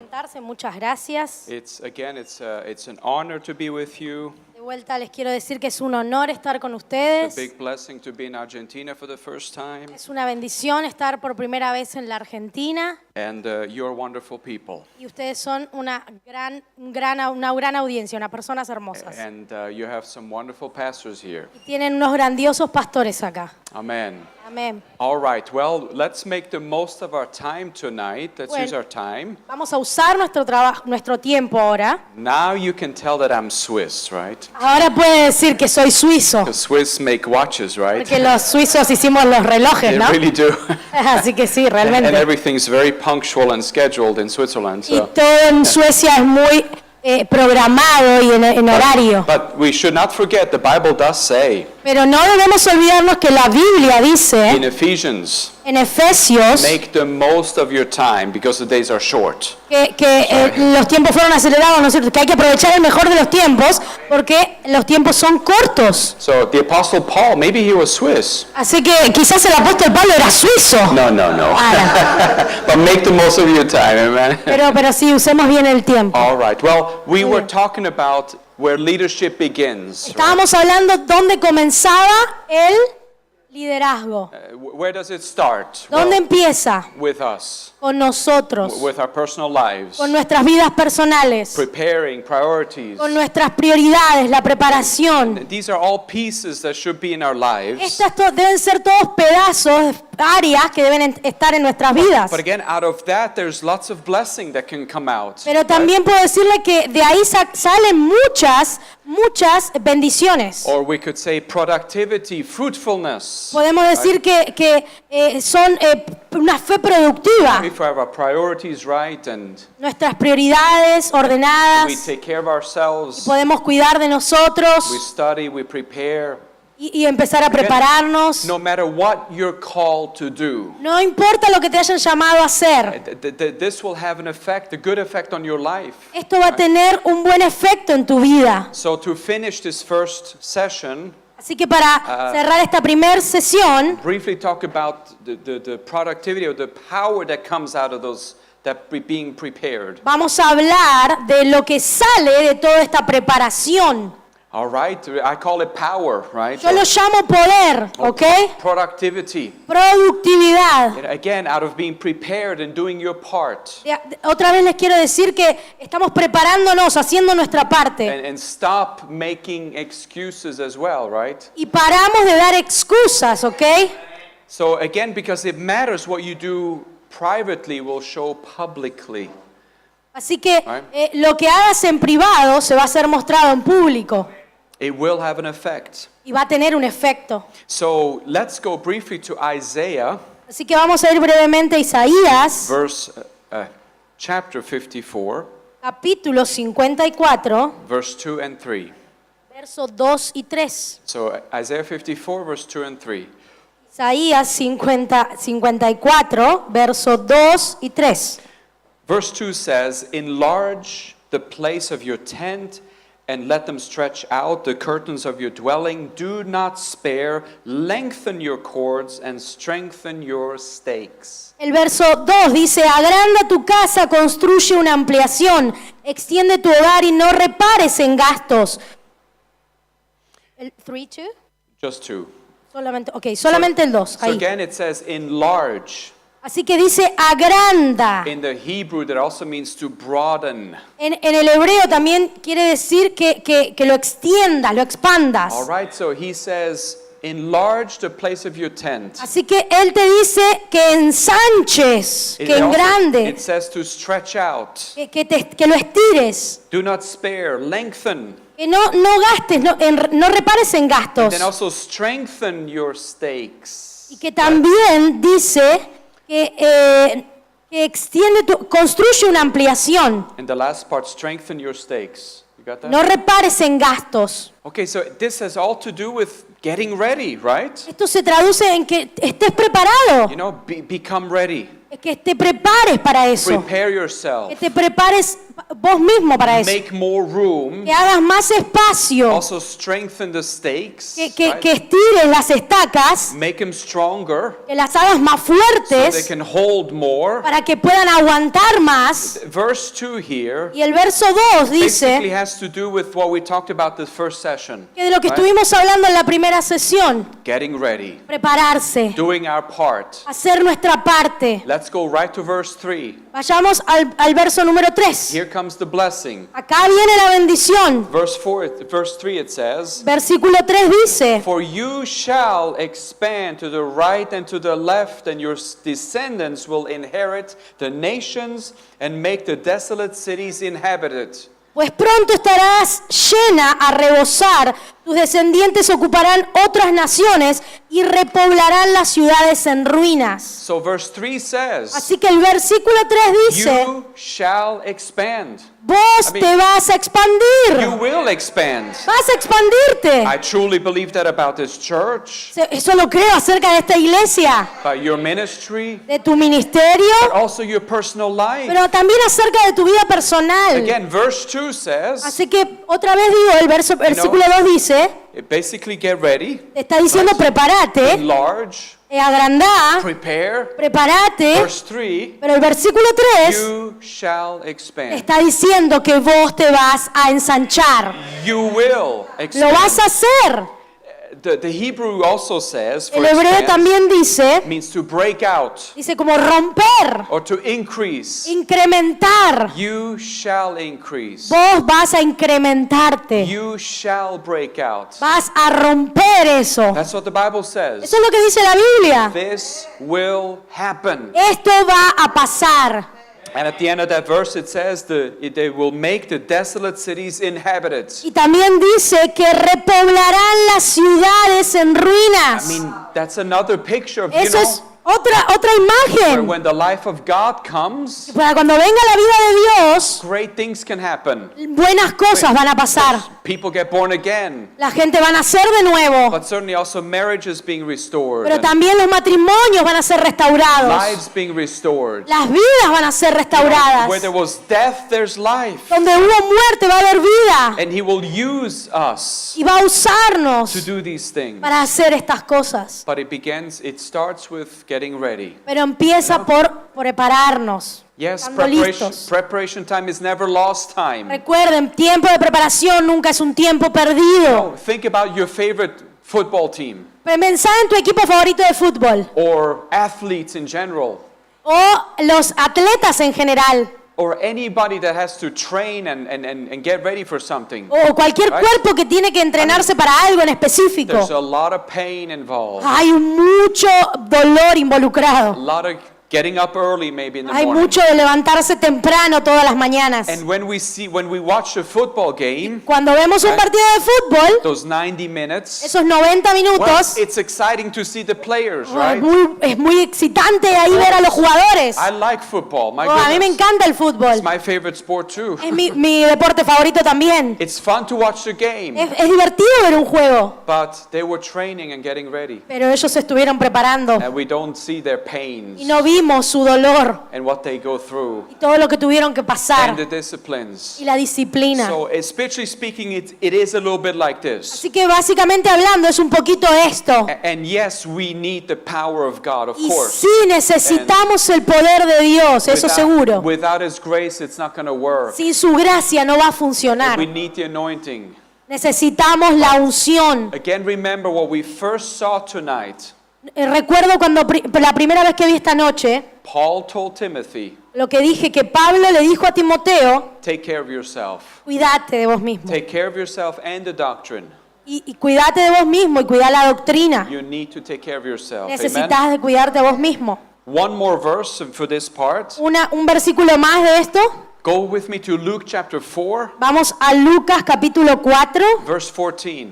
sentarse, muchas gracias. It's an honor to be with you. De vuelta les quiero decir que es un honor estar con It's ustedes. a big blessing to be in Argentina for the first time. Es una bendición estar por primera vez en la Argentina. And you're wonderful people. Y ustedes son una gran audiencia, unas personas hermosas. And you have some wonderful pastors here. Y tienen unos grandiosos pastores acá. Amen. Amén. All right, well, let's make the most of our time tonight. Let's Bueno. use our time. Vamos a usar nuestro tiempo ahora. Now you can tell that I'm Swiss, right? Ahora puede decir que soy suizo, The Swiss make watches, right? porque los suizos hicimos los relojes, They ¿no? really do. Así que sí, And realmente. everything's very punctual and scheduled in Switzerland. Y So. todo en Suecia es muy programado y en horario. But we should not forget, the Bible does say Pero no debemos olvidarnos que la Biblia in dice Ephesians, en Efesios make the most of your time because the days are short. que los tiempos fueron acelerados, ¿no es cierto? Que hay que aprovechar el mejor de los tiempos porque los tiempos son cortos. So the Apostle Paul, maybe he was Swiss. Así que quizás el apóstol Pablo era suizo. No. Ah, But make the most of your time, amen? pero sí, usemos bien el tiempo. All right, well, we Muy were bien. talking about where leadership begins. Right? Estábamos hablando dónde comenzaba el liderazgo. Where does it start? ¿Dónde Well, empieza? with us, Con nosotros, with our personal lives, con nuestras vidas personales, preparing priorities. con nuestras prioridades, la preparación. These are all pieces that should be in our lives. Estas deben ser todos pedazos, áreas que deben estar en nuestras vidas. But again, out of that, there's lots of blessing that can come out. Pero right? también puedo decirle que de ahí salen muchas bendiciones. Or we could say productivity, fruitfulness. Podemos decir que son una fe productiva. If we have our priorities right and Nuestras prioridades we ordenadas. take care of ourselves, Podemos cuidar de we nosotros study, we prepare. y empezar a prepararnos. No matter what you're called to do, No importa lo que te hayan llamado a hacer. this will have an effect, a good effect on your life. Esto va a tener un buen efecto en tu vida. So to finish this first session, Así que para cerrar esta primera sesión, briefly talk about the productivity or the power that comes out of those being prepared. vamos a hablar de lo que sale de toda esta preparación. All right, I call it power, right? Yo lo llamo poder, ¿ok? Productivity. Productividad. And again, out of being prepared and doing your part. Otra vez les quiero decir que estamos preparándonos, haciendo nuestra parte. And stop making excuses as well, right? Y paramos de dar excusas, ¿ok? So again, because it matters what you do privately will show publicly. Así que lo que hagas en privado se va a ser mostrado en público It will have an effect. y va a tener un efecto. So let's go briefly to Isaiah, Así que vamos a ir brevemente a Isaías, chapter 54, capítulo 54, verse 2 and 3. versos 2 y 3. So Isaiah 54, verse 2 and 3. Isaías 54, versos 2 y 3. Verse 2 says, enlarge the place of your tent and let them stretch out the curtains of your dwelling. Do not spare. Lengthen your cords and strengthen your stakes. El verso 2 dice, agranda tu casa, construye una ampliación, extiende tu hogar y no repares en gastos. ¿El 3, 2? Just two. Solamente el 2. So Ahí. again it says enlarge. Así que dice agranda. In the Hebrew that also means to broaden. En el hebreo también quiere decir que lo extiendas, lo expandas. All right, so he says enlarge the place of your tent. Así que él te dice que ensanches, que It engrandes, says to stretch out. que lo estires, Do not spare. Lengthen. que no gastes, no repares en gastos. Then also strengthen your stakes. Y que también dice que construye una ampliación. And the last part, strengthen your stakes. You got that? No repares en gastos. Okay, so this has all to do with getting ready, right? Esto se traduce en que estés preparado, You know, become ready. que te prepares para eso, Prepare que yourself. te prepares vos mismo para eso. make more room, Que hagas más espacio, also strengthen the stakes, que right? estires las estacas, Make them stronger que las hagas más so they fuertes can hold more. para que puedan aguantar más. Verse 2 here Y el verso 2 basically dice has to do with what we talked about the first session. que de lo que right? estuvimos hablando en la primera sesión, Getting ready, prepararse, doing our part. hacer nuestra parte. Let's go right to verse 3. Vayamos al verso número 3. Here comes the blessing. Acá viene la bendición. Verse 3 it says, Versículo 3 dice, For you shall expand to the right and to the left, and your descendants will inherit the nations and make the desolate cities inhabited. pues pronto estarás llena a rebosar, tus descendientes ocuparán otras naciones y repoblarán las ciudades en ruinas. So verse 3 says, Así que el versículo 3 dice, You shall expand. vos I mean, te vas a You expandir, will expand. vas a expandirte. I truly believe that about this church, Eso lo creo acerca de esta iglesia, about your ministry, de tu ministerio, but also your personal life. pero también acerca de tu vida personal. Again, verse 2 says, Así que otra vez digo, el versículo 2 dice, basically get ready, te está diciendo Right. prepárate, enlarge, agrandá, prepare. prepárate, Verse 3, pero el versículo 3 you shall expand. está diciendo que vos te vas a ensanchar, You will lo vas expand. a hacer. The Hebrew also says, for El hebreo expand, también dice means to break out como romper, or to increase. incrementar. You shall increase. Vos vas a incrementarte, You shall break out. vas a romper eso. That's what the Bible says. Eso es lo que dice la Biblia. This will happen. Esto va a pasar. And at the end of that verse it says they will make the desolate cities inhabited. Y también dice que repoblarán las ciudades en I ruinas. mean, that's another picture of, Eso es otra where imagen. when the life of God comes, Para cuando venga la vida de Dios, great things can happen. buenas cosas van a pasar. People get born again, La gente va a nacer de nuevo. but certainly also marriages being restored, Pero and también los matrimonios van a ser restaurados. lives being restored. Las vidas van a ser restauradas. Where there was death, there's life. Donde hubo muerte va a haber vida. And He will use us Y va a usarnos to do these things. para hacer estas cosas. But it starts with getting ready. Pero empieza por prepararnos. Yes, Estando listos. preparation time is never lost time. Recuerden, tiempo de preparación nunca es un tiempo perdido. Think about your favorite football team Pensá en tu equipo favorito de fútbol or athletes in general o los atletas en general or anybody that has to train and get ready for something. o cualquier Right. cuerpo que tiene que entrenarse para algo en específico. There's a lot of pain involved. Hay mucho dolor involucrado. A lot of getting up early maybe in the Hay morning. mucho de levantarse temprano todas las mañanas. And when we watch a football game, Cuando vemos un Right. partido de fútbol, those 90 minutes, esos 90 well, minutos, it's exciting to see the players, es right? muy excitante ahí ver a los jugadores. I like football. My A mí me goodness. encanta el fútbol. It's my favorite sport too. Es mi deporte favorito también. It's fun to watch the game, Es divertido ver un juego, but they were training and getting ready, pero ellos se estuvieron preparando and we don't see their pains y no vimos su dolor and what they go through y todo lo que tuvieron que pasar and the disciplines. y la disciplina. So, spiritually speaking, it is a little bit like this. Así que básicamente hablando es un poquito esto. And yes, we need the power of God, of Y course. sí necesitamos el poder de Dios, eso seguro. Without His grace, it's not going to work. Sin su gracia no va a funcionar. We need the anointing. Necesitamos la unción. Again, remember what we first saw tonight. Recuerdo cuando la primera vez que vi esta noche, Paul told Timothy, lo que dije que Pablo le dijo a Timoteo, take care of yourself. cuídate de vos mismo. Take care of yourself and the doctrine. Y cuídate de vos mismo y cuidá la doctrina. You need to take care of yourself. Amen. Necesitas de cuidarte a vos mismo. One more verse for this part. Un versículo más de esto. Go with me to Luke chapter 4, Vamos a Lucas capítulo 4, verse 14.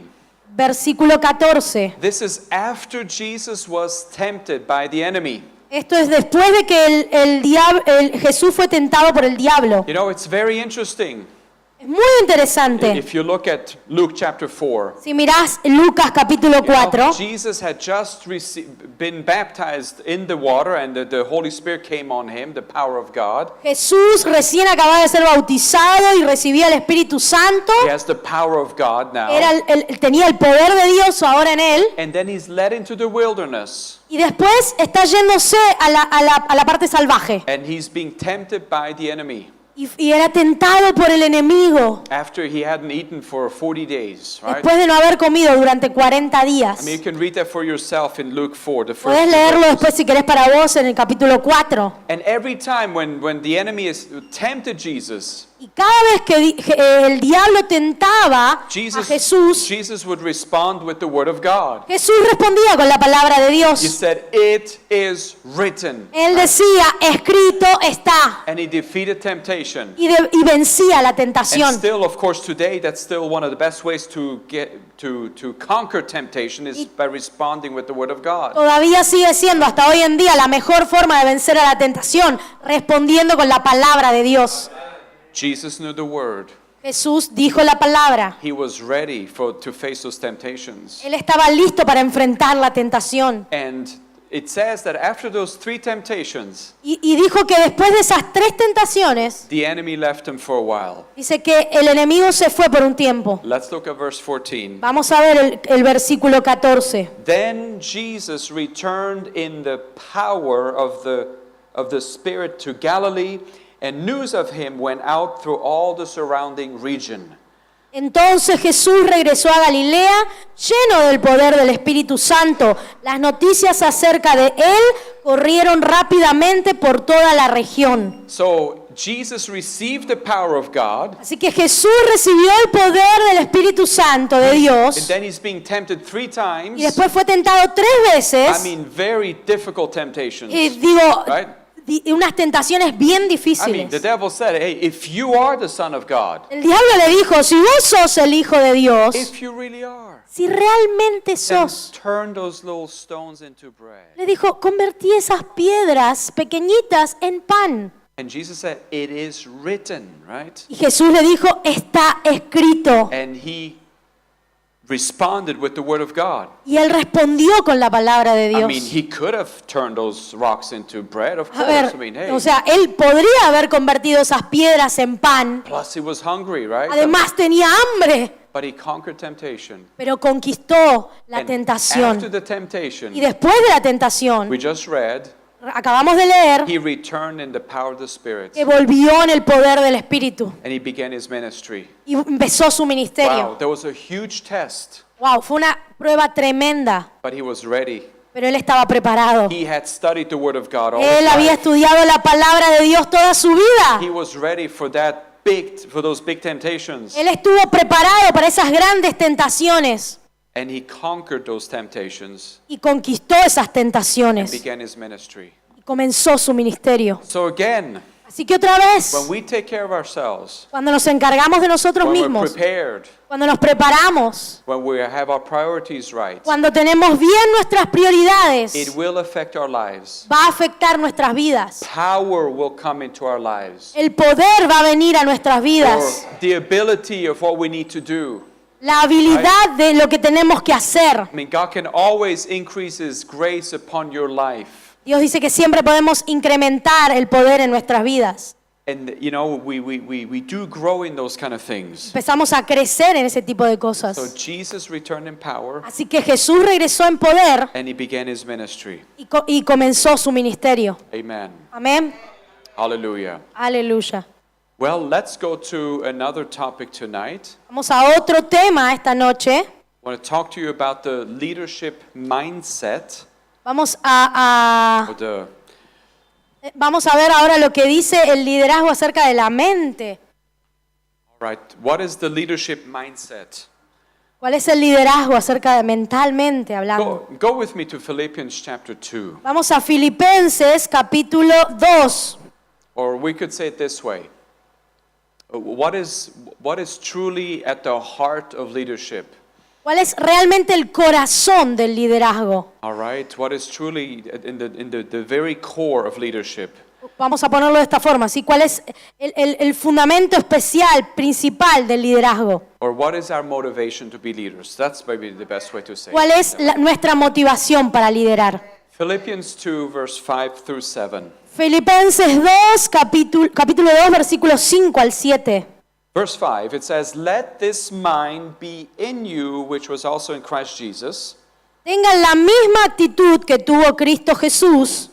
versículo 14. This is after Jesus was tempted by the enemy. Esto es después de que Jesús fue tentado por el diablo. You know, it's very interesting. Es Muy interesante. If you look at Luke chapter 4, Si mirás Lucas capítulo 4, Jesus had just been baptized in the water, and the Holy Spirit came on him, the power of God. Jesús recién acababa de ser bautizado y recibía el Espíritu Santo. He has the power of God now. Tenía el poder de Dios ahora en él. And then he's led into the wilderness. Y después está yéndose a la parte salvaje. And he's being tempted by the enemy. Y era tentado por el enemigo. After he hadn't eaten for 40 days, right? Después de no haber comido durante 40 días. I mean, you can read that for yourself in Luke 4, the first Podés two leerlo verses. después si querés para vos en el capítulo 4. And every time when the enemy is tempted Jesus, Y cada vez que el diablo tentaba a Jesús, Jesus would respond with the word of God. Jesús respondía con la palabra de He Dios. said, "It is written." Él decía, escrito está. And he defeated temptation. Y vencía la And tentación. still, of course, today, that's still one of the best ways to get to conquer temptation is by responding with the word of God. Todavía sigue siendo hasta hoy en día la mejor forma de vencer a la tentación, respondiendo con la palabra de Dios. Jesus knew the word. Jesús dijo la palabra. He was ready to face those temptations. Él estaba listo para enfrentar la tentación. And it says that after those 3 temptations, Y dijo que después de esas 3 tentaciones, the enemy left him for a while. dice que el enemigo se fue por un tiempo. Let's look at verse 14. Vamos a ver el versículo 14. Then Jesus returned in the power of the Spirit to Galilee, and news of him went out through all the surrounding region. Entonces Jesús regresó a Galilea lleno del poder del Espíritu Santo. Las noticias acerca de él corrieron rápidamente por toda la región. So Jesus received the power of God. Así que Jesús recibió el poder del Espíritu Santo de And Dios then he's being tempted 3 times. y después fue tentado 3 veces. I mean, very difficult temptations. Digo, Right? unas tentaciones bien I mean, the difíciles. devil said, hey, if you are the Son of God, El diablo le dijo, si vos sos el Hijo de Dios, if you really are, si realmente then sos, turn those little stones into bread. le dijo, convertí esas piedras pequeñitas en pan. And Jesus said, it is written, right? Y Jesús le dijo, está escrito. And he responded with the word of God. Y él respondió con la palabra de I mean, Dios. he could have turned those rocks into bread, of A course. ver, I mean, hey. o sea, él podría haber convertido esas piedras en pan. Plus, he was hungry, right? Además tenía hambre, But he conquered temptation. pero conquistó la And after tentación. the temptation, Y después de la tentación, we just read, acabamos de leer he returned in the power of the Spirit. que volvió en el poder del Espíritu And he began his ministry. y empezó su Wow, ministerio. there was a huge test, Wow, fue una prueba tremenda, but he was ready. pero él estaba preparado. He had studied the word of God all Él his había life. estudiado la palabra de Dios toda su vida. He was ready for those big temptations. Él estuvo preparado para esas grandes tentaciones And he conquered those temptations y conquistó esas and tentaciones began his ministry. y comenzó su ministerio. So again, Así que otra vez, when we take care of ourselves, cuando nos encargamos de nosotros when we're mismos, prepared, cuando nos preparamos, when we have our priorities right, cuando tenemos bien nuestras prioridades, it will affect our lives. va a afectar nuestras vidas. Power will come into our lives. El poder va a venir a nuestras Or vidas. the ability of what we need to do. La habilidad de lo que tenemos que hacer. I mean, God can always increase His grace upon your life. Dios dice que siempre podemos incrementar el poder en nuestras vidas. And, you know, we do grow in those kind of things. Empezamos a crecer en ese tipo de So cosas. Jesus returned in power Así que Jesús regresó en poder and He began His ministry. y comenzó su ministerio. Amen. Amén. Hallelujah. Aleluya. Well, let's go to another topic tonight. Vamos a otro tema esta noche. I want to talk to you about the leadership mindset, Vamos or vamos a ver ahora lo que dice el liderazgo acerca de la mente. all right, what is the leadership mindset? ¿Cuál es el liderazgo acerca de mentalmente hablando? Go with me to Philippians chapter 2, Vamos a Filipenses capítulo 2. or we could say it this way. What is truly at the heart of leadership? ¿Cuál es realmente el corazón del liderazgo? All right, what is truly in the very core of leadership? vamos a ponerlo de esta forma, ¿sí? ¿Cuál es el fundamento especial, principal del liderazgo? Or what is our motivation to be leaders? That's maybe the best way to say ¿Cuál it. es nuestra motivación para liderar? Philippians 2, verse 5 through 7. Filipenses 2, capítulo 2, versículos 5 al 7. Verse 5, it says, "Let this mind be in you, which was also in Christ Jesus, Tengan la misma actitud que tuvo Cristo Jesús,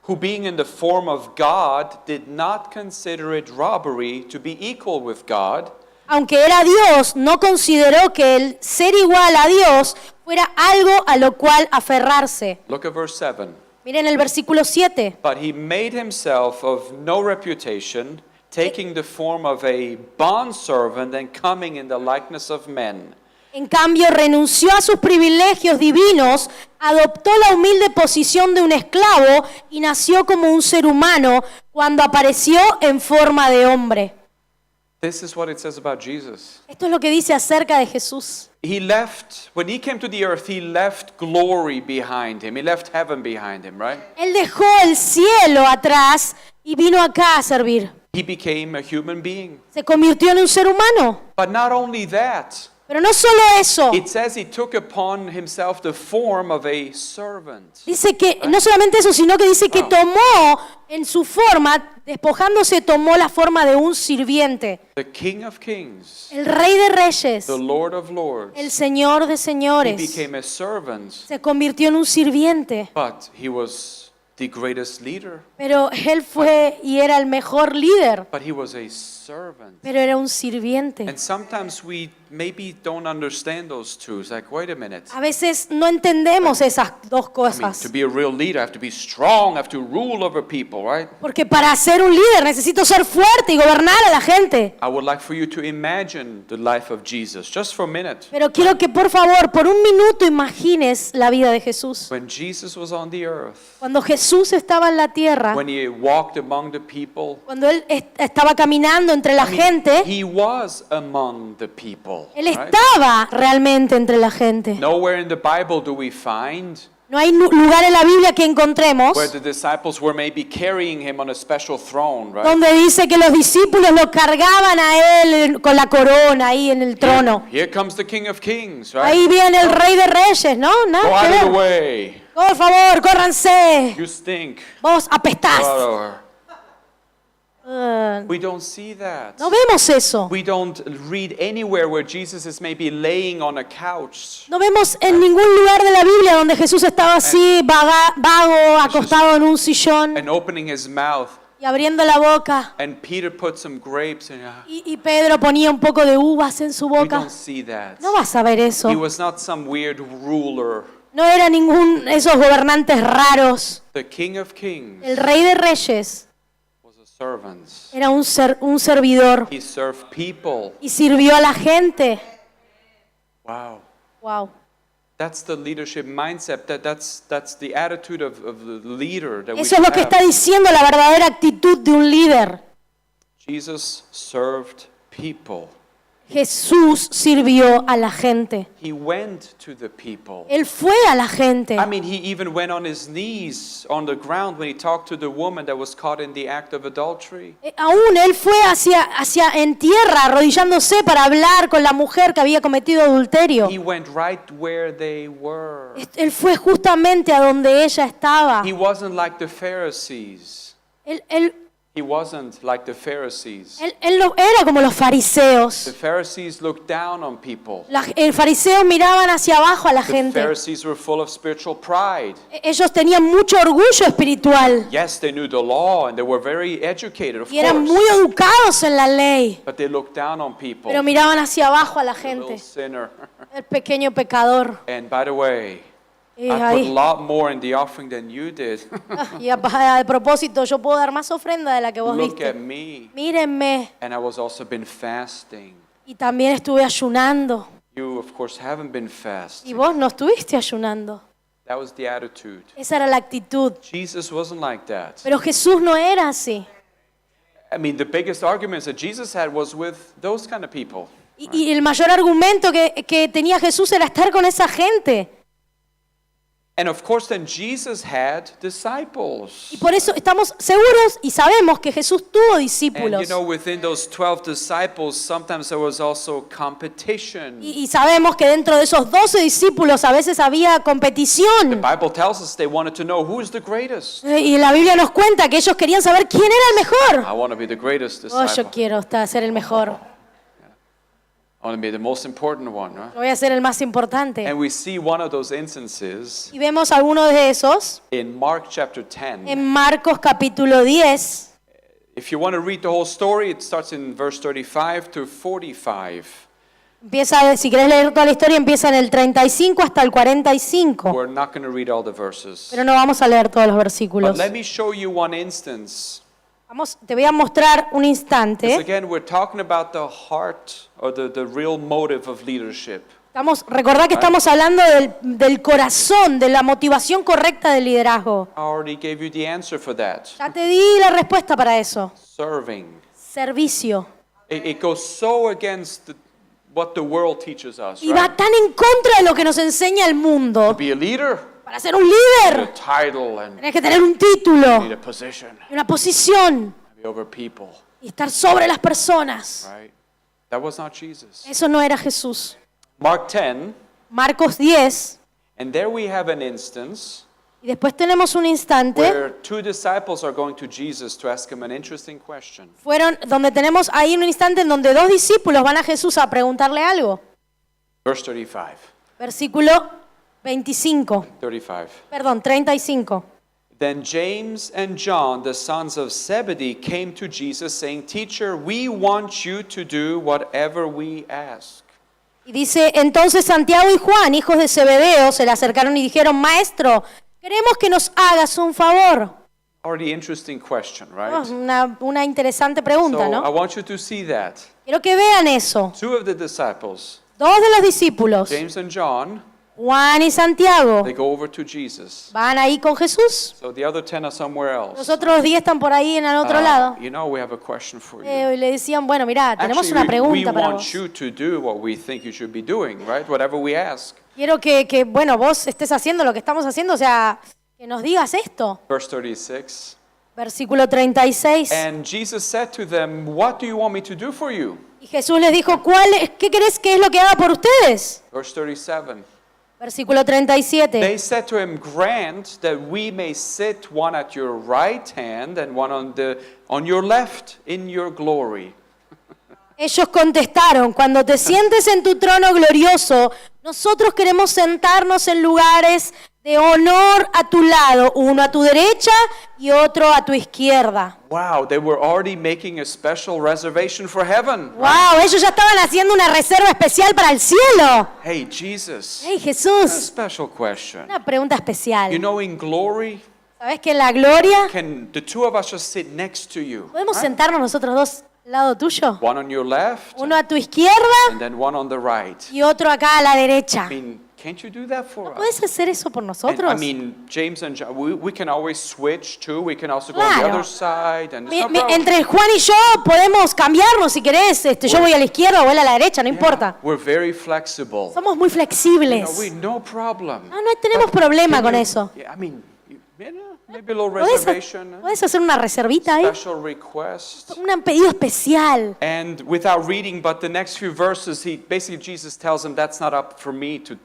who being in the form of God did not consider it robbery to be equal with God, aunque era Dios, no consideró que el ser igual a Dios fuera algo a lo cual aferrarse. look at verse 7. Miren el versículo 7. But he made himself of no reputation, taking the form of a bondservant and coming in the likeness of men. En cambio, renunció a sus privilegios divinos, adoptó la humilde posición de un esclavo y nació como un ser humano cuando apareció en forma de hombre. This is what it says about Jesus. Esto es lo que dice acerca de Jesús. He left, when he came to the earth, he left glory behind him. He left heaven behind him, right? Él dejó el cielo atrás y vino acá a servir. He became a human being. Se convirtió en un ser humano. But not only that, Pero no solo eso. it says he took upon himself the form of a servant. Dice que no solamente eso, sino que dice que tomó en su forma, despojándose, tomó la forma de un sirviente. The King of Kings, El Rey de Reyes, the Lord of Lords. el Señor de He señores, became a servant, se convirtió en un sirviente. but he was the greatest leader. Pero él fue y era el mejor líder, But he was a servant. pero era un sirviente. And sometimes we maybe don't understand those two. It's like, wait a minute. A veces no entendemos esas dos I mean, cosas. to be a real leader, I have to be strong, I have to rule over people, right? Porque para ser un líder necesito ser fuerte y gobernar a la gente. I would like for you to imagine the life of Jesus, just for a minute. Pero quiero que por favor, por un minuto imagines la vida de Jesús. When Jesus was on the earth, Cuando Jesús estaba en la tierra, when he walked among the people, cuando Él estaba caminando entre la gente, he was among the people. Él right? estaba realmente entre la gente. Nowhere in the Bible do we find No hay lugar en la Biblia que encontremos where the disciples were maybe carrying him on a special throne, right? donde dice que los discípulos lo cargaban a Él con la corona ahí en el trono. Here comes the King of Kings, right? Ahí viene el Rey de Reyes, ¿no? Go Nada que out of the ver. way. Por favor, córranse. You stink. Vos apestás. Go over. Uh, We don't see that. no vemos eso. We don't read anywhere where Jesus is maybe laying on a couch No vemos en ningún lugar de la Biblia donde Jesús estaba así, vago, acostado en un sillón and opening his mouth, y abriendo la boca. and Peter put some grapes in. Y Pedro ponía un poco de uvas en su We boca. don't see that. No vas a ver eso. He was not some weird ruler. No era ningún esos gobernantes raros. The King of Kings El Rey de Reyes was a servant. era un servidor He served people. y sirvió a la gente. Wow. Wow. That's the leadership mindset. That's the attitude of the leader that we Eso es lo que have. está diciendo la verdadera actitud de un líder. Jesus served people. Jesús sirvió a la gente. He went to the people. Él fue a la gente. I mean, he even went on his knees on the ground when he talked to the woman that was caught in the act of adultery. Aún él fue hacia en tierra, arrodillándose para hablar con la mujer que había cometido adulterio. He went right where they were. Él fue justamente a donde ella estaba. He wasn't like the Pharisees. Él He wasn't like the Pharisees. no era como los fariseos. The Pharisees looked down on people. Los fariseos miraban hacia abajo a la The gente. Pharisees were full of spiritual pride. Ellos tenían mucho orgullo espiritual Yes, they knew the law and they were very educated, of y eran course. muy educados en la ley, But they looked down on people. pero miraban hacia abajo a la The little gente, sinner. el pequeño pecador. And by the way, Y I put a ahí, lot more in the offering than you did. y a propósito, yo puedo dar más ofrenda de la que vos Look diste. at me. Mírenme. And I was also been fasting. Y también estuve ayunando. You, of course, haven't been Y fasting. vos no estuviste ayunando. That was the attitude. Esa era la actitud. Jesus wasn't like that. Pero Jesús no era así. I mean, the biggest arguments that Jesus had was with those kind of people. Y el mayor argumento que tenía Jesús era estar con esa gente. And of course, then Jesus had disciples. Y por eso estamos seguros y sabemos que Jesús tuvo And discípulos. within those 12 disciples, sometimes there was also competition. Y sabemos que dentro de esos 12 discípulos a veces había The competición. Bible tells us they wanted to know who's the greatest. Y la Biblia nos cuenta que ellos querían saber quién era el mejor. I want to be the greatest Oh, yo disciple. quiero ser el mejor. I want to be the most important one, right? Yo voy a ser el más importante. And we see one of those instances Y vemos algunos de esos in Mark chapter 10. en Marcos capítulo 10. If you want to read the whole story, it starts in verse 35 to 45. Si querés leer toda la historia, empieza en el 35 hasta el 45. We're not going to read all the verses. Pero no vamos a leer todos los But versículos. let me show you one instance. Te voy a mostrar un Because instante. again, we're talking about the heart or the real motive of leadership. Recordad que estamos hablando del corazón, de la motivación correcta del liderazgo. I already gave you the answer for that. Ya te di la respuesta para eso. Serving. Servicio. It goes so against what the world teaches us, Y va right? tan en contra de lo que nos enseña el To mundo. be a leader, Para ser un a líder, title and tenés que tener un título, need a position, y una posición, be over people, y estar sobre las personas. right? That was not Jesus. Eso no era Jesús. Mark 10, Marcos 10, and there we have an instance y después tenemos un instante where two disciples are going to Jesus to ask him an interesting question. donde tenemos ahí un instante en donde dos discípulos van a Jesús a preguntarle algo. Verse 35. Versículo 25, 35. Then James and John, the sons of Zebedee, came to Jesus saying, Teacher, we want you to do whatever we ask. Y dice, entonces Santiago y Juan, hijos de Zebedeo, se le acercaron y dijeron, Maestro, queremos que nos hagas un favor. Already interesting question, Oh, right? una interesante pregunta, So I ¿no? want you to see that. Quiero que vean eso. Two of the disciples, Dos de los discípulos, James and John, Juan y Santiago, they go over to Jesus. van ahí con Jesús. So the other 10 are somewhere else. Los otros 10 están por ahí en el otro lado. You know, we have a question for you. Y le decían, bueno, mira, tenemos una Actually, we pregunta para want vos. you to do what we think you should be doing, right? Whatever we ask. Quiero que, bueno, vos estés haciendo lo que estamos haciendo, o sea, que nos digas esto. Verse 36. Versículo 36. And Jesus said to them, What do you want me to do for you? Y Jesús les dijo, ¿qué querés que es lo que haga por ustedes? Verse 37. Versículo 37. They said to him, Grant that we may sit one at your right hand and one on your left in your glory. Ellos contestaron, cuando te sientes en tu trono glorioso, nosotros queremos sentarnos en lugares de honor a tu lado, uno a tu derecha y otro a tu izquierda. Wow, they were already making a special reservation for heaven. Wow, ellos ya estaban haciendo una reserva especial para el cielo. Hey, Jesus. Hey, A Jesús, special question. una pregunta especial. You know, in glory, ¿Sabes que en la gloria can the two of us just sit next to you? podemos right? sentarnos nosotros dos al lado tuyo? One on your left Uno a tu izquierda and then one on the right. y otro acá a la derecha. I mean, can't you do that for us? ¿Puedes hacer eso por And, nosotros? I mean, James and John, we can always switch too. We can also go on the Claro. other side. And it's no problem. Entre Juan y yo podemos cambiarnos si querés. Yo voy a la izquierda o él a la derecha, no importa. We're very flexible. Somos muy You know, flexibles. no problem. No tenemos problema Can con you- eso. Yeah, I mean, maybe a little reservation, ¿Podés hacer una reservita ahí? special request. Un pedido especial. And without reading, but the next few verses, basically Jesus tells him that's not up for me to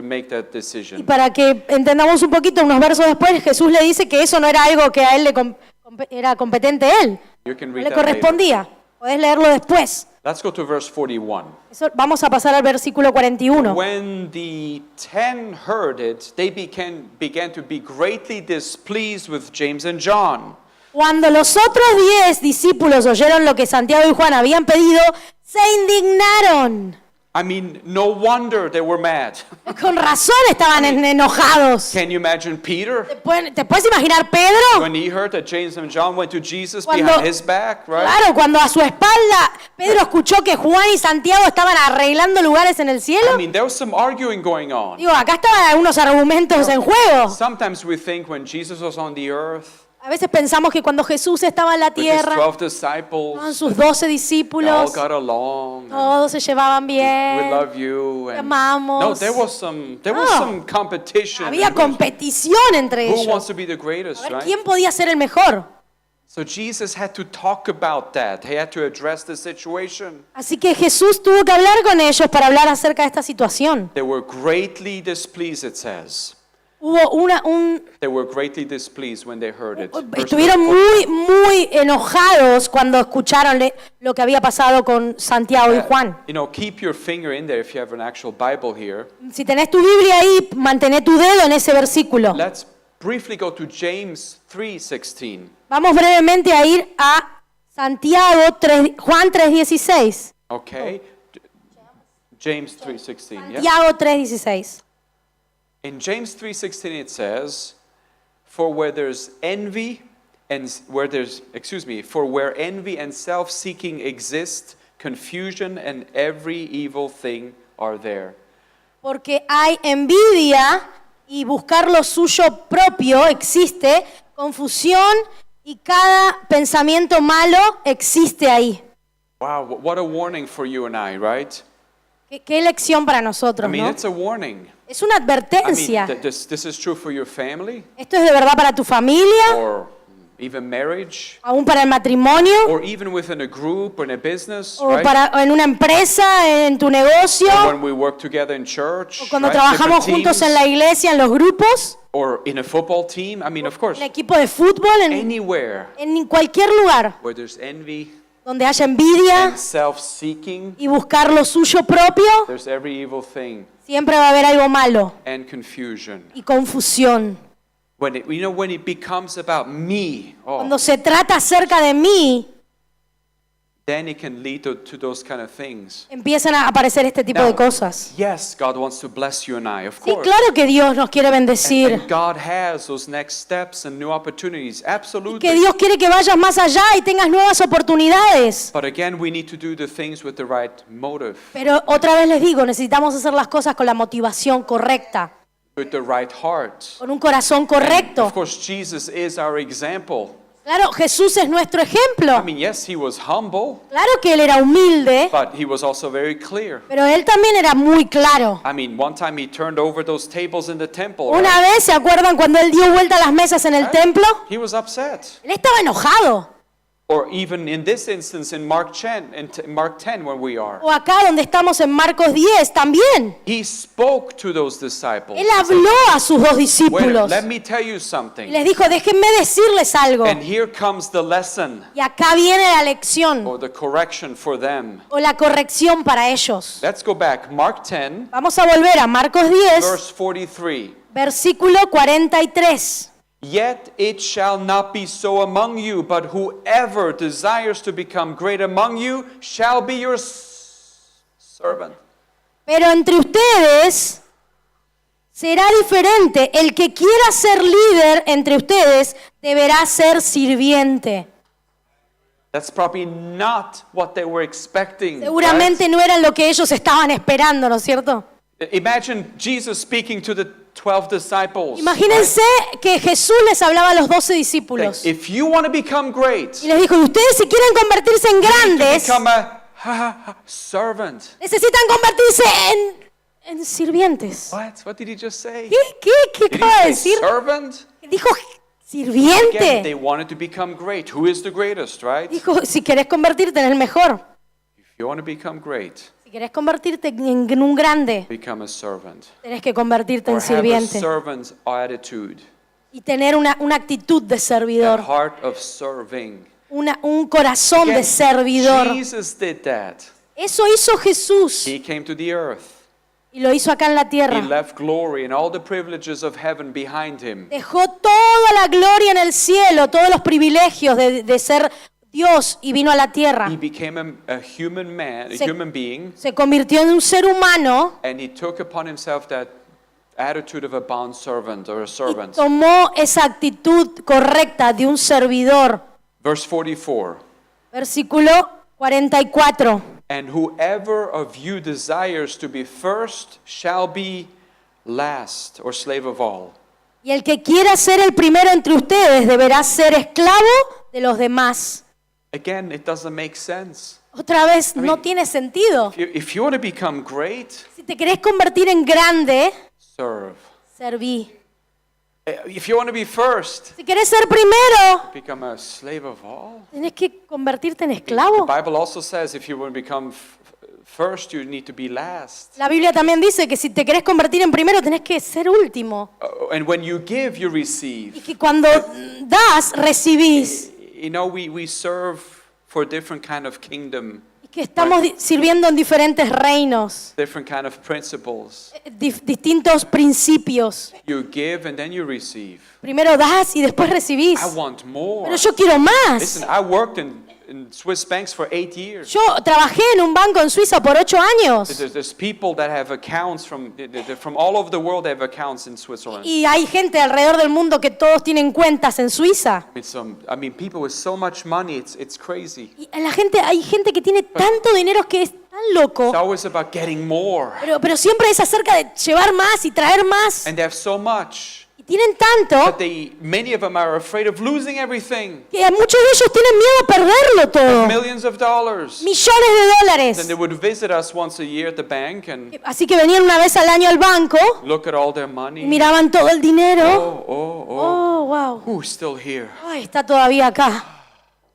make that Y decision. para que entendamos un poquito, unos versos después, Jesús le dice que eso no era algo que a él era competente él. You can No read le that later. correspondía. Podés leerlo después. Let's go to verse 41. Vamos a pasar al versículo 41. When the 10 heard it, they began to be greatly displeased with James and John. Cuando los otros 10 discípulos oyeron lo que Santiago y Juan habían pedido, se indignaron. I mean, no wonder they were mad. Con razón estaban enojados. Can you imagine Peter? ¿Te puedes imaginar Pedro? When he heard that James and John went to Jesus Cuando- behind his back, right? Claro, cuando a su espalda Pedro escuchó que Juan y Santiago estaban arreglando lugares en el I cielo. mean, there was some arguing going on. Digo, acá estaban algunos argumentos en juego. Sometimes we think when Jesus was on the earth, A veces pensamos que cuando Jesús estaba en la with his tierra, 12 con disciples, sus 12 they all discípulos, got along. And todos se llevaban we bien, love you. te And amamos. no, there was some competition. Había And competición entre who ellos. wants to be the A greatest, ver right? quién podía ser el mejor. So Jesus had to talk about that. He had to address the situation. Así que Jesús tuvo que hablar con ellos para hablar acerca de esta situación. They were greatly displeased, it says. Hubo They were greatly displeased when they heard it. Verse estuvieron muy enojados cuando escucharon lo que había pasado con Santiago y Juan. You know, keep your finger in there if you have an actual Bible here. Si tenés tu Biblia ahí, mantené tu dedo en ese versículo. Let's briefly go to James 3:16. Vamos brevemente a ir a Juan 3:16. Okay? James 3:16, yeah? Santiago 3:16. In James 3:16 it says, for where envy and self-seeking exist, confusion and every evil thing are there. Porque hay envidia y buscar lo suyo propio existe, confusión y cada pensamiento malo existe ahí. Wow, what a warning for you and I, right? Qué lección para I nosotros, mean, ¿no? it's a warning. Es una I mean, advertencia. this is true for your family Esto es de verdad para tu familia, or even marriage aún para el matrimonio, or even within a group or in a business, o right? en una empresa, en tu negocio, Or when we work together in church, o cuando right? trabajamos Different juntos teams, en la iglesia, en los grupos, or in a football team. I mean, of course, en el equipo de fútbol, anywhere en cualquier lugar where there's envy donde haya envidia and self-seeking, y buscar lo suyo propio, there's every evil thing siempre va a haber algo malo and confusion. y confusión. When it becomes about me, Cuando se trata acerca de mí, then it can lead to those kind of things. empiezan a aparecer este tipo Now, de cosas. Yes, God wants to bless you and I, of Sí, course. claro que Dios nos quiere And bendecir. God has those next steps and new opportunities. Que Absolutely. Dios quiere que vayas más allá y tengas nuevas oportunidades. But again, we need to do the things with the right motive, Pero otra vez les digo, necesitamos hacer las cosas con la motivación correcta, with the right heart. con un corazón correcto. Of course, Jesus is our example. Claro, Jesús es nuestro I ejemplo. mean, yes, he was humble, Claro que Él era humilde, but he was also very clear. pero Él también era muy claro. I mean, one time he turned over those tables in the temple. Una Right? vez, ¿se acuerdan cuando Él dio vuelta a las mesas en el templo? He was upset. Él estaba enojado. Or even in this instance in Mark 10 where we are. O acá donde estamos en Marcos 10 también. He spoke to those disciples. Él habló a sus dos Wait, discípulos. let me tell you Y something. les dijo, déjenme decirles algo. And here comes the lesson Y acá viene la lección or the correction for them. o la corrección para ellos. Let's go back. Mark 10, Vamos a volver a Marcos 10, verse 43. versículo 43. Yet it shall not be so among you, but whoever desires to become great among you shall be your servant. Pero entre ustedes será diferente. El que quiera ser líder entre ustedes deberá ser sirviente. That's probably not what they were expecting. Seguramente no eran lo que ellos estaban esperando, ¿no es cierto? right? Imagine Jesus speaking to the 12 disciples. Imagínense que Jesús les hablaba a los 12 discípulos. If you want to become great, Y les dijo, y ustedes si quieren convertirse en you need to grandes, become a servant. necesitan convertirse en sirvientes. What did he just say? ¿Qué Did acaba de he say decir? servant? Dijo, Again, they sirviente. wanted to become great. Who is the greatest, right? Dijo, si querés convertirte en el mejor, If you want to become great, si querés convertirte en un grande, become a servant. tenés que convertirte Or en have a sirviente. servant's attitude, Y tener una actitud de a servidor, heart of serving. un corazón de Again, servidor. Jesus did that. Eso hizo Jesús He came to the earth. y lo hizo acá en la He tierra. left glory and all the privileges of heaven behind him. Dejó toda la gloria en el cielo, todos los privilegios de ser Dios y vino a la tierra. He became a human man, a Se- human being, Se convirtió en un ser humano and he took upon himself that attitude of a bond servant or a y servant. tomó esa actitud correcta de un servidor. Verse 44. Versículo 44. And whoever of you desires to be first shall be last or slave of all. Y el que quiera ser el primero entre ustedes deberá ser esclavo de los demás. Again, it doesn't make sense. Otra vez, no mean, tiene sentido. If you want to become great, Si te querés convertir en grande, serve. serví. If you want to be first, Si querés ser primero, become a slave of all. tenés que convertirte en The esclavo. Bible also says if you want to become first, you need to be last. La Biblia también dice que si te querés convertir en primero, tenés que ser último. And when you give, you receive. Y que cuando das, recibís. You know, we serve for a different kind of kingdom, Y que estamos sirviendo en diferentes reinos, different kind of principles. distintos principios. You give and then you receive. Primero das y después recibís. I want more. Pero yo quiero más. Listen, I worked in Swiss banks for 8 years. Yo trabajé en un banco en Suiza por 8 años. There's people that have accounts from all over the world. They have accounts in Switzerland. Y hay gente alrededor del mundo que todos tienen cuentas en Suiza. I mean, people with so much money, it's crazy. Y hay gente que tiene tanto dinero que es tan loco. It's always about getting more. Pero siempre es acerca de llevar más y traer más. And they have so much Y tienen tanto that many of them are afraid of losing everything. que muchos de ellos tienen miedo a perderlo todo. Millions of dollars. Millones de Then dólares. they would visit us once a year at the bank and Así que venían una vez al año al banco look at all their y money. miraban todo el dinero. Oh. Oh, wow. Who's still here? Ay, está todavía acá.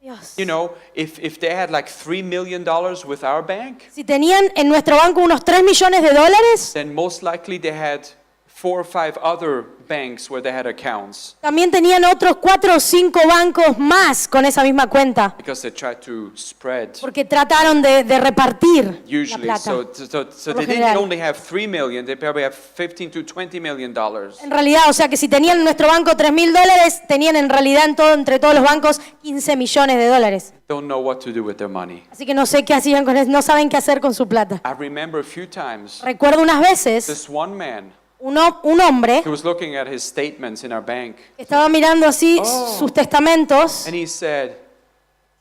Dios. You know, if they had like $3 million with our bank, Si tenían en nuestro banco unos 3 millones de dólares, then most likely they had 4 or 5 other banks where they had accounts también tenían otros 4 o 5 bancos más con esa misma cuenta, because they tried to spread. porque trataron de repartir la Usually, plata. so Por they lo didn't general. only have 3 million, they probably have 15 to 20 million dollars. En realidad, o sea que si tenían en nuestro banco 3.000 dólares, tenían en realidad entre todos los bancos 15 millones de dólares. Don't know what to do with their money. Así que no sé qué hacían con eso, no saben qué hacer con su plata. I remember a few times Recuerdo unas veces this one man, un hombre he was looking at his statements in our bank que estaba mirando así Oh. sus testamentos. and he said,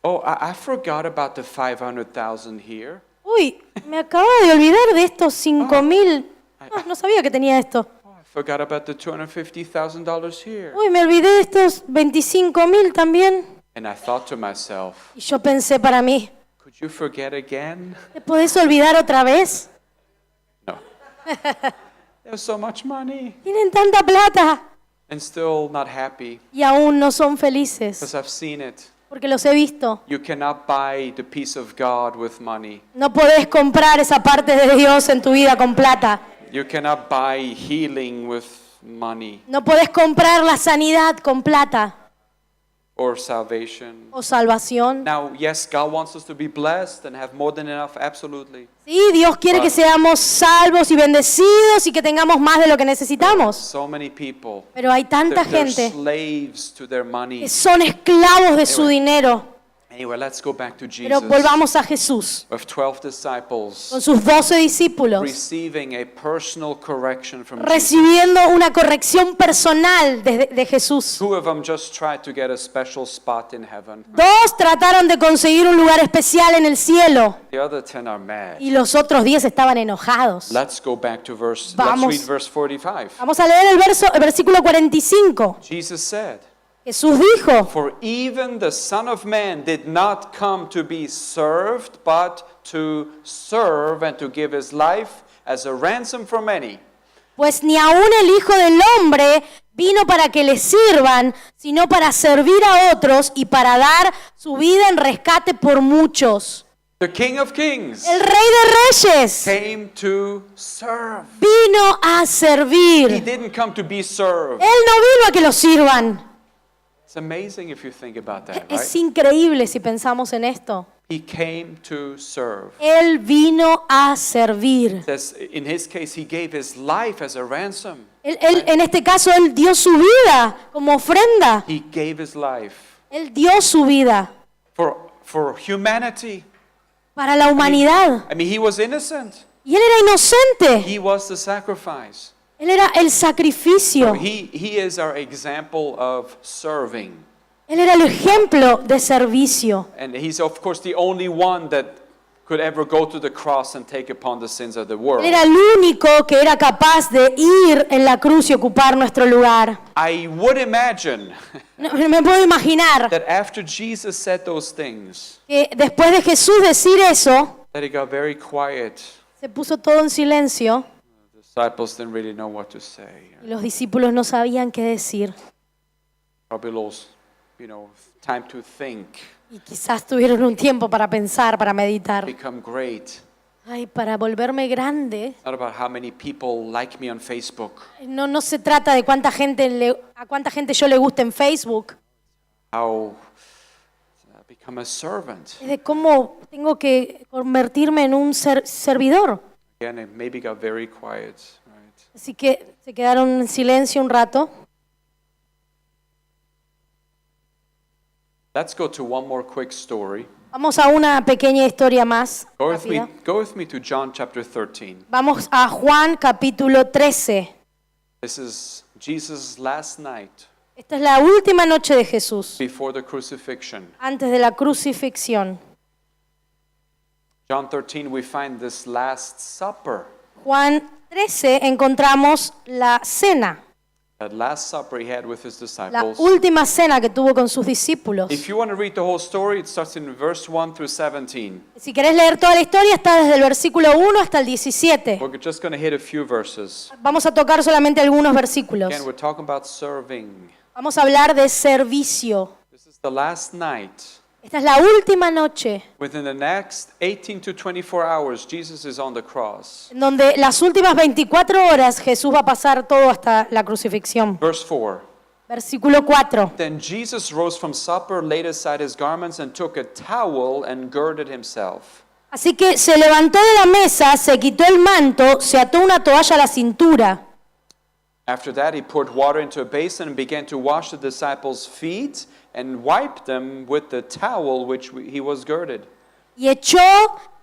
"Oh, I forgot about the 500,000 here. Uy, me acabo de olvidar de estos 5.000. No sabía que tenía esto. Oh, I forgot about the $250,000 here." Uy, me olvidé de estos 25.000 también. And I thought to myself, Y yo pensé para mí, could you forget again? ¿te podés olvidar otra vez? No. There's so much money Tienen tanta plata and still not happy y aún no son felices, because I've seen it. porque los he visto. You cannot buy the peace of God with money. No podés comprar esa parte de Dios en tu vida con plata. You cannot buy healing with money No podés comprar la sanidad con plata or salvation. o salvación. Now, yes, God wants us to be blessed and have more than enough, absolutely. Sí, Dios quiere que seamos salvos y bendecidos y que tengamos más de lo que necesitamos. So many people, Pero hay tanta they're gente slaves to their money. que son esclavos de su dinero. Anyway, let's go back to Pero Jesus. volvamos a Jesús, With 12 disciples con sus 12 discípulos, receiving a personal correction from Jesus. recibiendo una corrección personal de Jesús. 2 of them just tried to get a special spot in heaven. 2 trataron de conseguir un lugar especial en el cielo The other 10 are mad. y los otros 10 estaban enojados. Let's go back to let's Vamos. read verse 45. Vamos a leer el versículo 45. Jesus said, Jesús dijo, "For even the Son of Man did not come to be served, but to serve and to give his life as a ransom for many." pues ni aun el Hijo del Hombre vino para que le sirvan, sino para servir a otros y para dar su vida en rescate por muchos. The King of Kings El Rey de Reyes came to serve. vino a He servir. didn't come to be served. Él no vino a que lo sirvan. It's amazing if you think about that, Es right? increíble si pensamos en esto. He came to serve. Él vino a servir. It says, in his case, he gave his life as a ransom. En este caso, Él dio su vida como ofrenda. He gave his life Él dio su vida for humanity. para la humanidad. I mean, he was innocent. Y Él era inocente. He was the sacrifice. Él era el sacrificio. He is our example of serving. Él era el ejemplo de servicio. And he's, of course, the only one that could ever go to the cross and take upon the sins of the Él world. era el único que era capaz de ir en la cruz y ocupar nuestro lugar. I would imagine No, me puedo imaginar that after Jesus said those things, que después de Jesús decir eso, that it got very quiet. se puso todo en silencio The disciples didn't really know what to say. y los discípulos no sabían qué decir. Probably lost, time to think, Y quizás tuvieron un tiempo para pensar, para meditar. become great. Ay, para volverme grande. Not about how many people like me on Facebook, No se trata de a cuánta gente yo le guste en Facebook. how become a servant. Es de cómo tengo que convertirme en un servidor. Again, it maybe got very quiet, right? Así que se quedaron en silencio un rato. Let's go to one more quick story. Vamos a una pequeña historia más. Rápida. Go with me to John chapter 13. Vamos a Juan capítulo 13. This is Jesus' last night Esta es la última noche de Jesús, before the crucifixion. antes de la crucifixión. John 13, we find this Last Supper. Juan 13 encontramos la cena, That Last Supper he had with his la disciples. última cena que tuvo con sus discípulos. If you want to read the whole story, it starts in verse 1 through 17. Si querés leer toda la historia, está desde el versículo 1 hasta el 17. We're just going to hit a few verses. Vamos a tocar solamente algunos versículos. Again, we're talking about serving. Vamos a hablar de servicio. This is the last night. Esta es la última noche Within the next 18 to 24 hours, Jesus is on the cross. en donde las últimas 24 horas Jesús va a pasar todo hasta la crucifixión. Verse 4. Versículo 4. Then Jesus rose from supper, laid aside his garments, and took a towel and girded himself. Así que se levantó de la mesa, se quitó el manto, se ató una toalla a la cintura. After that, he poured water into a basin and began to wash the disciples' feet and wiped them with the towel which he was girded. Y echó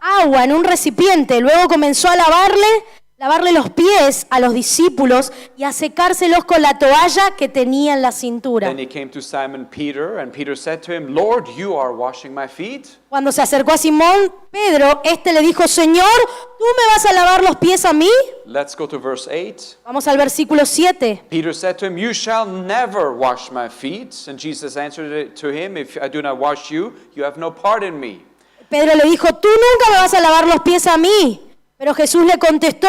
agua en un recipiente. Luego comenzó a lavarle los pies a los discípulos y a secárselos con la toalla que tenía en la cintura. Then he came to Simon Peter, and Peter said to him, Lord, you are washing my feet? Cuando se acercó a Simón Pedro, este le dijo, Señor, ¿tú me vas a lavar los pies a mí? Let's go to verse 8. Vamos al versículo 7. Peter said to him, You shall never wash my feet. And Jesus answered to him, If I do not wash you, you have no part in me. Pedro le dijo, tú nunca me vas a lavar los pies a mí. Pero Jesús le contestó,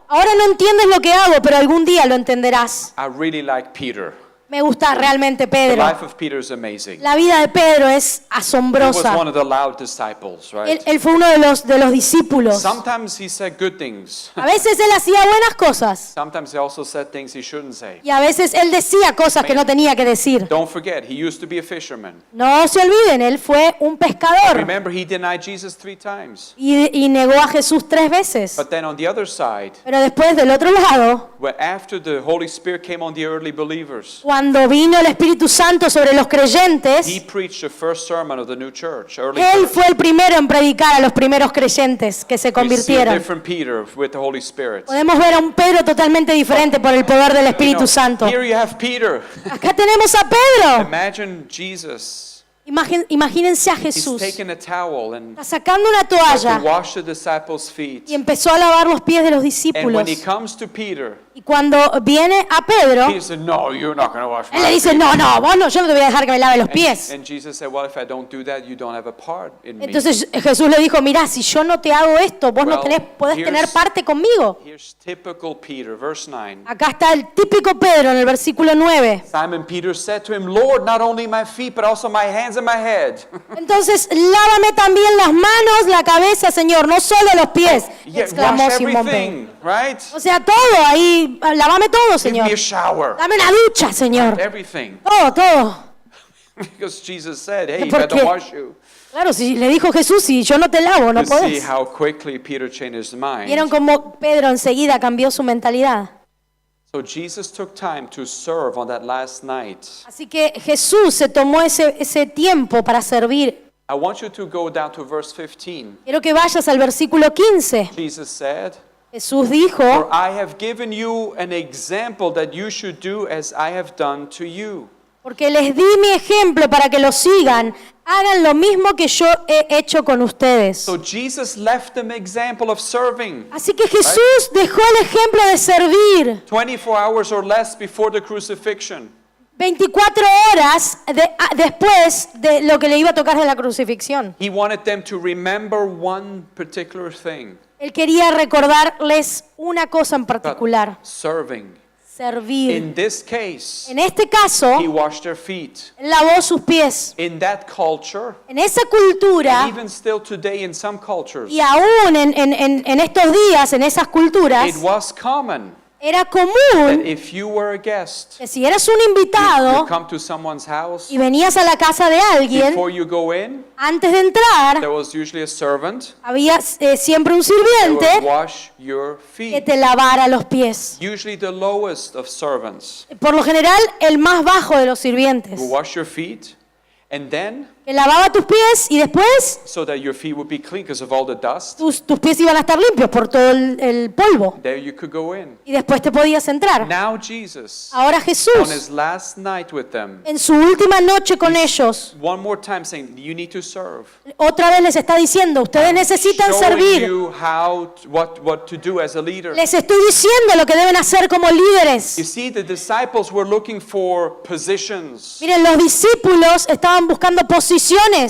ahora no entiendes lo que hago, pero algún día lo entenderás. I really like Peter. Me gusta realmente The Pedro. life of Peter is amazing. La vida de Pedro es He was asombrosa. one of the loud disciples, right? Él fue uno de los discípulos. Sometimes he said good things. A veces él hacía buenas cosas Sometimes he also said things he shouldn't say. y a veces él decía cosas que no tenía que decir. Don't forget, he used to be a fisherman. No se olviden, él fue un pescador Remember, he denied Jesus 3 times. y negó a Jesús 3 veces. But then on the other side, Pero después del otro lado, after the Holy Spirit came on the early believers, cuando vino el Espíritu Santo sobre los creyentes, he preached the first sermon of the new church, early él church. fue el primero en predicar a los primeros creyentes que se We see a convirtieron. different Peter with the Holy Spirit. Podemos ver a un Pedro totalmente diferente por el poder del Espíritu Santo. Here you have Peter. Acá tenemos a Pedro. Imagine Jesus. Imagínense a He's Jesús. taken a towel and Está sacando una to toalla wash the disciples' feet. y empezó a lavar los pies de los And discípulos. when he comes to Peter, Y cuando viene a Pedro, Peter said, No, you're not going to wash my él le dice, feet. no, vos no, yo no te voy a dejar que me lave los pies. And Jesus said, Well, if I don't do that, you don't have a part in me. Entonces Jesús le dijo, mirá, si yo no te hago esto, vos no podés tener parte conmigo. Here's typical Peter, verse 9. Acá está el típico Pedro en el versículo 9. Simon Peter said to him, Lord, not only my feet, but also my hands and my head. Entonces, lávame también las manos, la cabeza, Señor, no solo los pies, Yeah, exclamó wash Simón everything, Pedro. right? O sea, todo ahí, lávame todo, Give Señor. me a shower. Dame una ducha, Señor. Everything. Todo. Because Jesus said, Hey, if I ¿Por don't qué? wash you. Claro, si le dijo Jesús, si yo no te lavo, no You see podés. how quickly Peter changed his mind. Vieron cómo Pedro enseguida cambió su mentalidad. So Jesus took time to serve on that last night. Así que Jesús se tomó ese tiempo para servir. I want you to go down to verse 15. Quiero que vayas al versículo 15. Jesus said, Jesús dijo, For I have given you an example that you should do as I have done to you. Porque les di mi ejemplo para que lo sigan. Hagan lo mismo que yo he hecho con ustedes. So Jesus left them example of serving. Así que Jesús dejó el ejemplo de servir. 24 hours or less before the crucifixion. 24 horas después de lo que le iba a tocar de la crucifixión. He wanted them to remember one particular thing. Él quería recordarles una cosa en particular. Serving. Servir. In this case, En este caso, he washed their feet. él lavó sus pies. In that culture, En esa cultura, even still today in some cultures, y aún en estos días, en esas culturas, it was common era that común if you were a guest, que si eras un you invitado come to someone's house, y venías a la casa de alguien, before you go in, antes de entrar, there was usually a servant había siempre un that would sirviente wash your que feet. te lavara los pies. Usually the lowest of servants Por lo general, el más bajo de los sirvientes. who wash your feet, and then, Que lavaba tus pies y después so that your feet would be clean because of all the dust, tus pies iban a estar limpios por todo el polvo. there you could go in. Y después te podías entrar. Now Jesus, Ahora on Jesús, his last night with them, en su última noche con ellos, one more time saying, you need to serve. otra vez les está diciendo, ustedes necesitan Showing servir. you what to do as a leader. Les estoy diciendo lo que deben hacer como You líderes. see, the disciples were looking for positions, Miren, los discípulos estaban buscando posiciones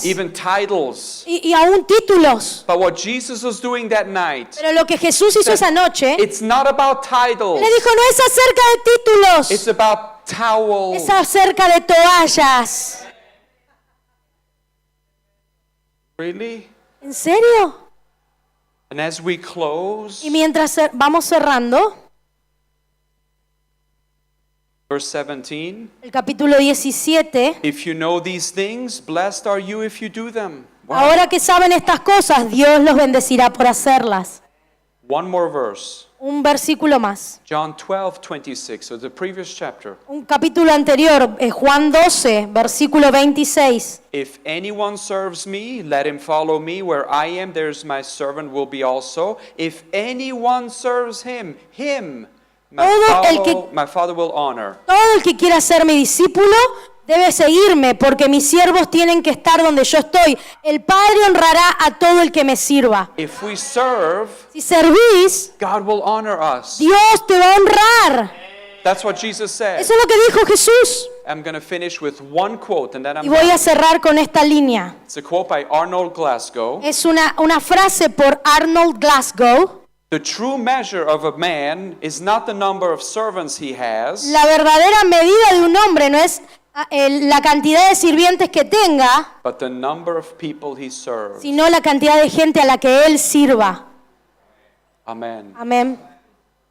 even titles. y aún títulos. But what Jesus was doing that night, Pero lo que Jesús hizo esa noche, it's not about titles. le dijo, no es acerca de It's títulos, about towels. es acerca de toallas. Really? ¿En serio? And as we close, Y mientras vamos cerrando, verse 17, el capítulo 17, if you know these things, blessed are you if you do them. Wow. ahora que saben estas cosas, Dios los bendecirá por hacerlas. One more verse. Un versículo más. John 12:26, so the previous chapter. Un capítulo anterior, Juan 12, versículo 26. If anyone serves me, let him follow me. Where I am, there's my servant will be also. If anyone serves him, my Father will honor. Todo el que quiera ser mi discípulo debe seguirme, porque mis siervos tienen que estar donde yo estoy. El Padre honrará a todo el que me sirva. If we serve, Si servís, God will honor us. Dios te va a honrar. That's what Jesus said. Eso es lo que dijo Jesús. I'm going to finish with one quote and then I'm Y voy done. a cerrar con esta línea. It's a quote by Arnold Glasgow. Es una frase por Arnold Glasgow. The true measure of a man is not the number of servants he has, La verdadera medida de un hombre no es la cantidad de sirvientes que tenga, but the number of people he serves. sino la cantidad de gente a la que él sirva. Amen. Amén.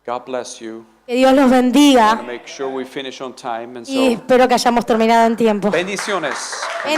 God bless you. Que Dios los bendiga Make sure we finish on time and y so espero que hayamos terminado en tiempo. bendiciones.